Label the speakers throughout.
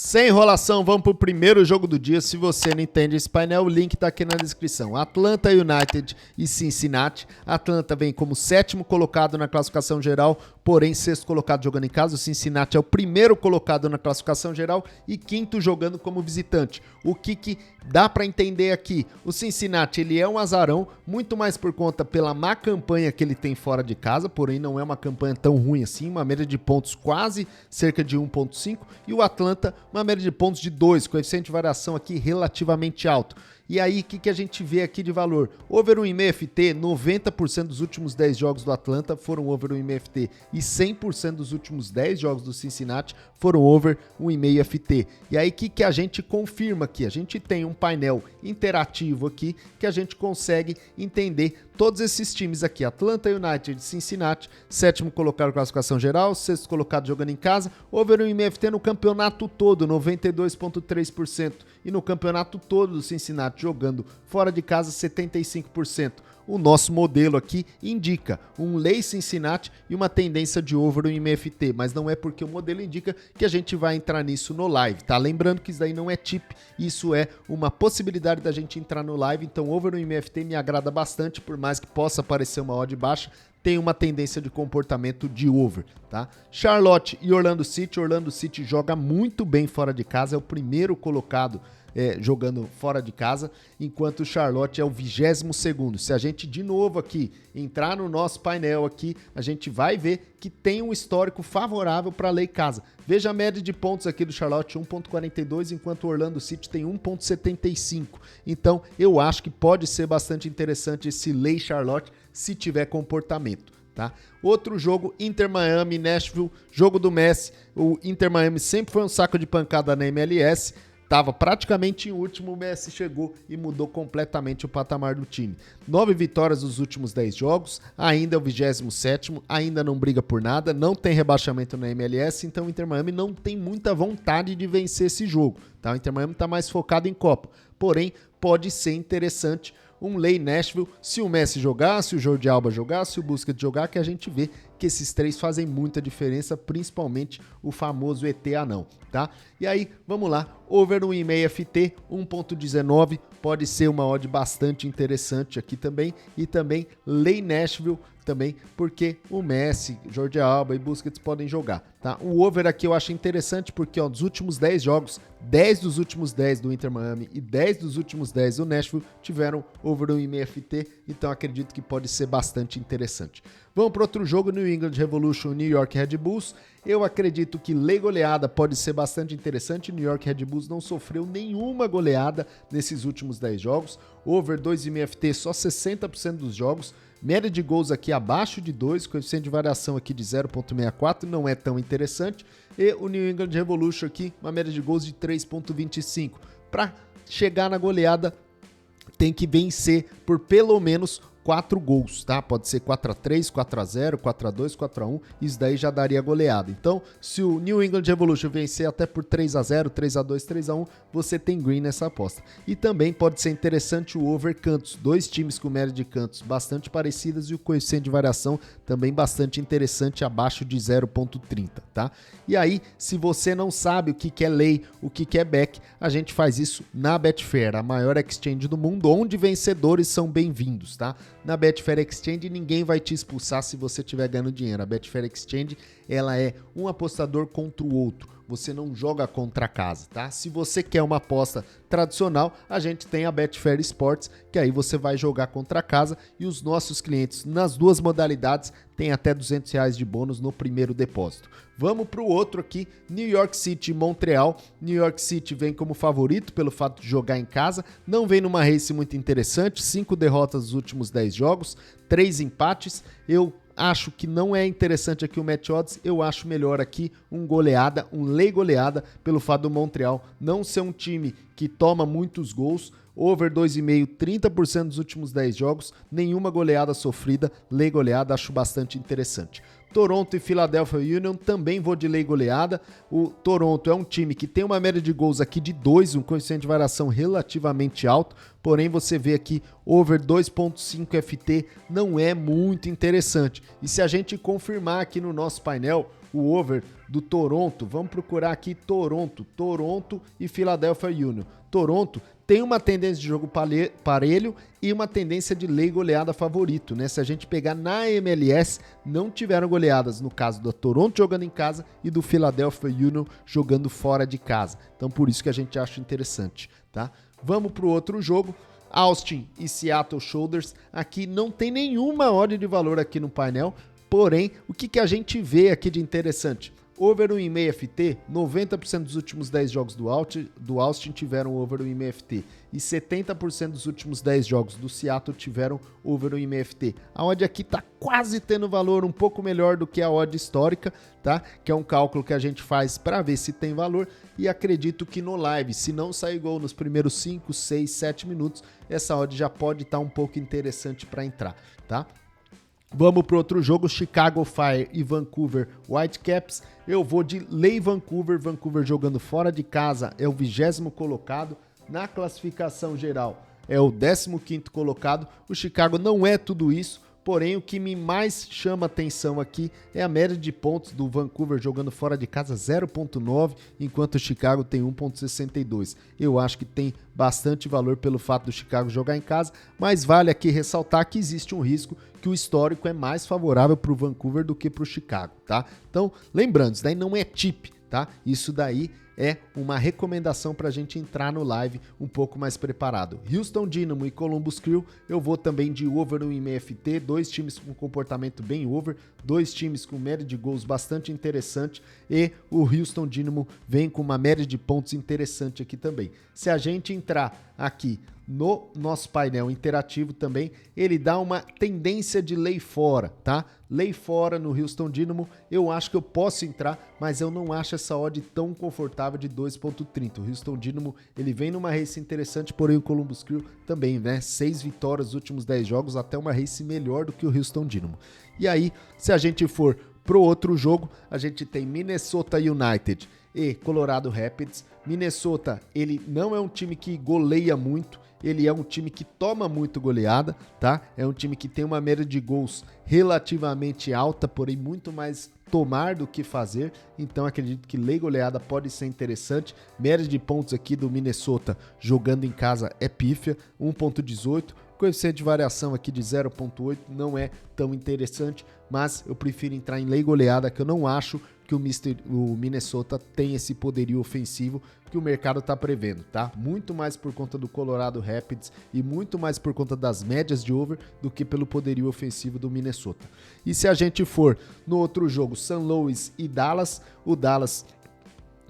Speaker 1: Sem enrolação, vamos pro primeiro jogo do dia. Se você não entende esse painel, o link tá aqui na descrição. Atlanta United e Cincinnati. Atlanta vem como sétimo colocado na classificação geral, porém sexto colocado jogando em casa. O Cincinnati é o primeiro colocado na classificação geral e quinto jogando como visitante. O que dá para entender aqui? O Cincinnati, ele é um azarão, muito mais por conta pela má campanha que ele tem fora de casa, porém não é uma campanha tão ruim assim, uma média de pontos quase cerca de 1.5, e o Atlanta uma média de pontos de 2, coeficiente de variação aqui relativamente alto. E aí, o que a gente vê aqui de valor? Over 1,5 FT, 90% dos últimos 10 jogos do Atlanta foram over 1,5 FT e 100% dos últimos 10 jogos do Cincinnati foram over 1,5 FT. E aí, o que a gente confirma aqui? A gente tem um painel interativo aqui que a gente consegue entender todos esses times aqui. Atlanta United e Cincinnati, sétimo colocado na classificação geral, sexto colocado jogando em casa, over 1,5 FT no campeonato todo, 92,3%. E no campeonato todo do Cincinnati jogando fora de casa, 75%. O nosso modelo aqui indica um lay Cincinnati e uma tendência de over no MFT, mas não é porque o modelo indica que a gente vai entrar nisso no live, tá? Lembrando que isso daí não é tip, isso é uma possibilidade da gente entrar no live, então over no MFT me agrada bastante, por mais que possa parecer uma odd baixa, tem uma tendência de comportamento de over, tá? Charlotte e Orlando City joga muito bem fora de casa, é o primeiro colocado jogando fora de casa, enquanto o Charlotte é o 22º. Se a gente de novo aqui entrar no nosso painel aqui, a gente vai ver que tem um histórico favorável para lei casa. Veja a média de pontos aqui do Charlotte, 1.42, enquanto o Orlando City tem 1.75. Então, eu acho que pode ser bastante interessante esse lei Charlotte se tiver comportamento. Tá? Outro jogo, Inter Miami, Nashville, jogo do Messi. O Inter Miami sempre foi um saco de pancada na MLS, estava praticamente em último, o Messi chegou e mudou completamente o patamar do time. 9 vitórias nos últimos 10 jogos, ainda é o 27º, ainda não briga por nada, não tem rebaixamento na MLS, então o Inter Miami não tem muita vontade de vencer esse jogo. Tá? O Inter Miami está mais focado em Copa, porém pode ser interessante um lay Nashville, se o Messi jogar, se o Jordi Alba jogar, se o Busquets jogar, que a gente vê que esses três fazem muita diferença, principalmente o famoso ET anão, tá? E aí, vamos lá, over 1,5 FT, 1.19, pode ser uma odd bastante interessante aqui também, e também lay Nashville, também porque o Messi, Jordi Alba e Busquets podem jogar, tá? O over aqui eu acho interessante porque, ó, dos últimos 10 jogos, 10 dos últimos 10 do Inter Miami e 10 dos últimos 10 do Nashville tiveram over 1,5 FT, então acredito que pode ser bastante interessante. Vamos para outro jogo, New England Revolution, New York Red Bulls. Eu acredito que lei goleada pode ser bastante interessante. New York Red Bulls não sofreu nenhuma goleada nesses últimos 10 jogos. Over 2,5 FT, só 60% dos jogos. Média de gols aqui abaixo de 2, coeficiente de variação aqui de 0.64, não é tão interessante. E o New England Revolution aqui, uma média de gols de 3.25. Para chegar na goleada, tem que vencer por pelo menos 4 gols, tá? Pode ser 4-3, 4-0, 4-2, 4-1, isso daí já daria goleada. Então, se o New England Revolution vencer até por 3-0, 3-2, 3-1, você tem green nessa aposta. E também pode ser interessante o over cantos, dois times com média de cantos bastante parecidas e o coeficiente de variação também bastante interessante, abaixo de 0.30, tá? E aí, se você não sabe o que é lay, o que é back, a gente faz isso na Betfair, a maior exchange do mundo, onde vencedores são bem-vindos, tá? Na Betfair Exchange ninguém vai te expulsar se você estiver ganhando dinheiro. A Betfair Exchange, ela é um apostador contra o outro. Você não joga contra a casa, tá? Se você quer uma aposta tradicional, a gente tem a Betfair Sports, que aí você vai jogar contra a casa e os nossos clientes nas duas modalidades têm até R$200 de bônus no primeiro depósito. Vamos para o outro aqui, New York City e Montreal. New York City vem como favorito pelo fato de jogar em casa, não vem numa race muito interessante, 5 derrotas nos últimos 10 jogos, 3 empates. Eu acho que não é interessante aqui o match odds, eu acho melhor aqui um goleada, um lay goleada, pelo fato do Montreal não ser um time que toma muitos gols, over 2,5, 30% dos últimos 10 jogos, nenhuma goleada sofrida, lay goleada, acho bastante interessante. Toronto e Philadelphia Union, também vou de lei goleada. O Toronto é um time que tem uma média de gols aqui de 2, um coeficiente de variação relativamente alto, porém você vê aqui over 2.5 FT não é muito interessante. E se a gente confirmar aqui no nosso painel, o over do Toronto. Vamos procurar aqui Toronto e Philadelphia Union. Toronto tem uma tendência de jogo parelho e uma tendência de lei goleada favorito, né? Se a gente pegar na MLS, não tiveram goleadas no caso do Toronto jogando em casa e do Philadelphia Union jogando fora de casa. Então por isso que a gente acha interessante, tá? Vamos para o outro jogo, Austin e Seattle Sounders. Aqui não tem nenhuma odd de valor aqui no painel, porém, o que a gente vê aqui de interessante? Over 1,5 FT, 90% dos últimos 10 jogos do Austin tiveram over 1,5 FT e 70% dos últimos 10 jogos do Seattle tiveram over 1,5 FT. A odd aqui tá quase tendo valor um pouco melhor do que a odd histórica, tá? Que é um cálculo que a gente faz para ver se tem valor e acredito que no live, se não sair gol nos primeiros 5, 6, 7 minutos, essa odd já pode estar um pouco interessante para entrar, tá? Vamos para outro jogo, Chicago Fire e Vancouver Whitecaps. Eu vou de lei Vancouver jogando fora de casa, é o 20º colocado. Na classificação geral, é o 15º colocado. O Chicago não é tudo isso, porém o que me mais chama atenção aqui é a média de pontos do Vancouver jogando fora de casa, 0,9, enquanto o Chicago tem 1,62. Eu acho que tem bastante valor pelo fato do Chicago jogar em casa, mas vale aqui ressaltar que existe um risco que o histórico é mais favorável para o Vancouver do que para o Chicago, tá? Então, lembrando, isso daí não é tip, tá? Isso daí é uma recomendação para a gente entrar no live um pouco mais preparado. Houston Dynamo e Columbus Crew, eu vou também de over 1,5 FT, dois times com comportamento bem over, dois times com média de gols bastante interessante e o Houston Dynamo vem com uma média de pontos interessante aqui também. Se a gente entrar aqui no nosso painel interativo também, ele dá uma tendência de lei fora, tá? Lei fora no Houston Dynamo, eu acho que eu posso entrar, mas eu não acho essa odd tão confortável de 2,30. O Houston Dynamo, ele vem numa race interessante, porém o Columbus Crew também, né? 6 vitórias nos últimos 10 jogos, até uma race melhor do que o Houston Dynamo. E aí, se a gente for pro outro jogo, a gente tem Minnesota United e Colorado Rapids. Minnesota, ele não é um time que goleia muito, ele é um time que toma muito goleada, tá? É um time que tem uma média de gols relativamente alta, porém muito mais tomar do que fazer, então acredito que lei goleada pode ser interessante. Média de pontos aqui do Minnesota jogando em casa é pífia, 1,18, coeficiente de variação aqui de 0,8 não é tão interessante, mas eu prefiro entrar em lei goleada, que eu não acho que o Minnesota tem esse poderio ofensivo que o mercado está prevendo, tá? Muito mais por conta do Colorado Rapids e muito mais por conta das médias de over do que pelo poderio ofensivo do Minnesota. E se a gente for no outro jogo, St. Louis e Dallas, o Dallas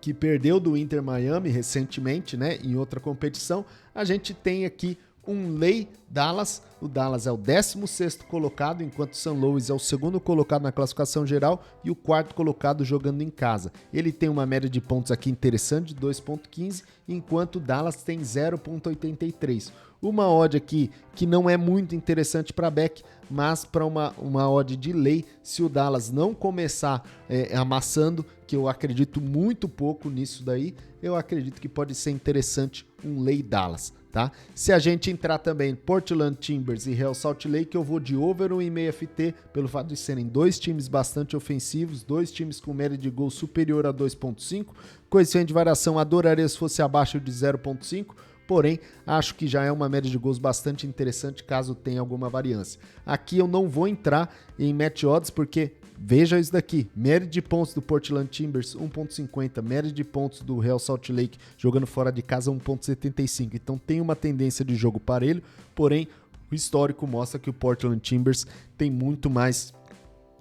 Speaker 1: que perdeu do Inter Miami recentemente, né, em outra competição, a gente tem aqui um lei Dallas. O Dallas é o 16º colocado, enquanto o St. Louis é o 2º colocado na classificação geral e o 4º colocado jogando em casa. Ele tem uma média de pontos aqui interessante de 2,15, enquanto o Dallas tem 0,83. Uma odd aqui que não é muito interessante para back, mas para uma odd de lei, se o Dallas não começar amassando, que eu acredito muito pouco nisso daí, eu acredito que pode ser interessante um lei Dallas, tá? Se a gente entrar também Portland Timbers e Real Salt Lake, eu vou de over 1,5 FT, pelo fato de serem dois times bastante ofensivos, dois times com média de gol superior a 2,5, coeficiente de variação adoraria se fosse abaixo de 0,5, porém, acho que já é uma média de gols bastante interessante caso tenha alguma variância. Aqui eu não vou entrar em match odds porque, veja isso daqui, média de pontos do Portland Timbers 1,50, média de pontos do Real Salt Lake jogando fora de casa 1,75. Então tem uma tendência de jogo parelho, porém o histórico mostra que o Portland Timbers tem muito mais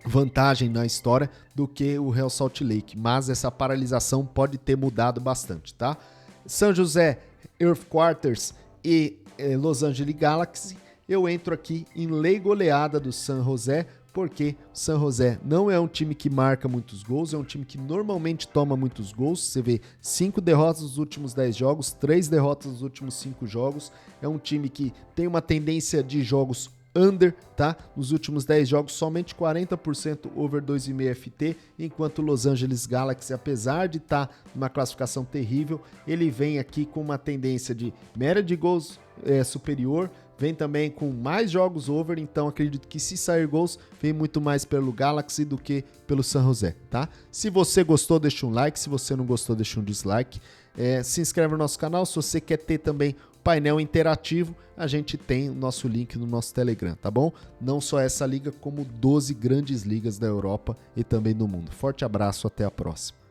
Speaker 1: vantagem na história do que o Real Salt Lake, mas essa paralisação pode ter mudado bastante, tá? São José Earthquarters e Los Angeles Galaxy, eu entro aqui em lei goleada do San José, porque o San José não é um time que marca muitos gols, é um time que normalmente toma muitos gols. Você vê 5 derrotas nos últimos 10 jogos, 3 derrotas nos últimos 5 jogos. É um time que tem uma tendência de jogos under, tá? Nos últimos 10 jogos, somente 40% over 2,5 FT, enquanto o Los Angeles Galaxy, apesar de estar numa classificação terrível, ele vem aqui com uma tendência de média de gols superior, vem também com mais jogos over, então acredito que se sair gols, vem muito mais pelo Galaxy do que pelo San José, tá? Se você gostou, deixa um like, se você não gostou, deixa um dislike. Se inscreve no nosso canal, se você quer ter também painel interativo, a gente tem o nosso link no nosso Telegram, tá bom? Não só essa liga, como 12 grandes ligas da Europa e também do mundo. Forte abraço, até a próxima.